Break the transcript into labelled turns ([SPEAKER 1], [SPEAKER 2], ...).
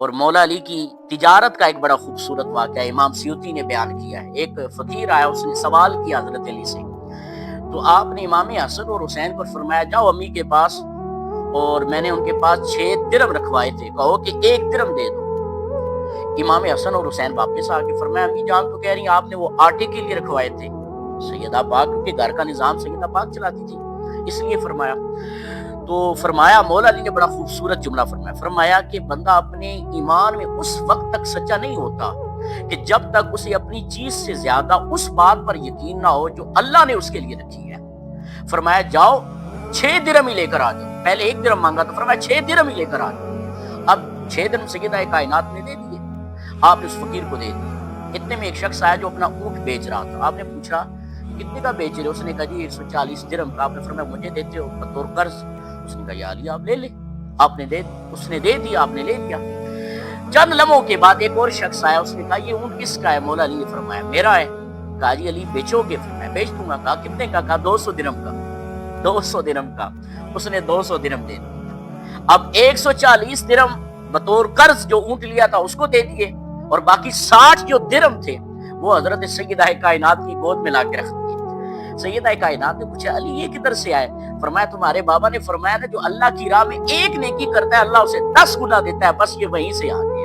[SPEAKER 1] اور مولا علی کی تجارت کا ایک بڑا خوبصورت واقعہ امام سیوطی نے بیان کیا ہے۔ ایک فقیر آیا، اس نے سوال کیا حضرت علی سے، تو آپ نے امام حسن اور حسین کو فرمایا جاؤ امی کے پاس، اور میں نے ان کے پاس 6 درم رکھوائے تھے، کہو کہ 1 درم دے دو۔ امام حسن اور حسین واپس آ کے فرمایا امی جان تو کہہ رہی ہیں آپ نے وہ آٹے کے لیے رکھوائے تھے۔ سیدہ پاک کے گھر کا نظام سیدہ پاک چلاتی تھی، اس لیے فرمایا۔ تو فرمایا مولا علی نے بڑا خوبصورت جملہ فرمایا کہ بندہ اپنے ایمان میں اس وقت تک سچا نہیں ہوتا کہ جب تک اسے اپنی چیز سے زیادہ اس بات پر یقین نہ ہو جو اللہ نے اس کے لیے رکھی ہے۔ فرمایا جاؤ 6 درم ہی لے کر آ جاؤ، پہلے 1 درم مانگا تو فرمایا 6 درم ہی لے کر آ جاؤ۔ اب 6 درم سیدہ کائنات نے دے دیے، آپ نے اس فقیر کو دے دیے۔ اتنے میں ایک شخص آیا جو اپنا اونٹ بیچ رہا تھا، آپ نے پوچھا کتنے کا بیچ رہے؟ اس نے کہا جی 140 درم کا۔ آپ نے فرمایا مجھے دیتے ہو بطور قرض؟ اس نے کہا یا علی آپ لے لے۔ آپ نے اس نے دے دیا، آپ نے لے لیا۔ چند لمحوں کے بعد ایک اور شخص آیا، اس نے کہا یہ اونٹ کس کا ہے؟ مولا علی نے فرمایا میرا ہے۔ کہا جی علی بیچو گے؟ فرمایا بیچ دوں گا۔ کہا کتنے کا؟ کہا 200 درم کا۔ 200 درم کا۔ اس نے 200 درم دے دیا۔ اب 140 درم بطور قرض جو اونٹ لیا تھا اس کو دے دیے، اور باقی 60 جو درم تھے وہ حضرت سیدہ کائنات کی گود میں لا کے رکھ دیے۔ سیدہ کائنات نے پوچھا علی یہ کدھر سے آئے؟ فرمایا تمہارے بابا نے فرمایا تھا جو اللہ کی راہ میں ایک نیکی کرتا ہے اللہ اسے 10 گنا دیتا ہے، بس یہ وہیں سے آ گیا۔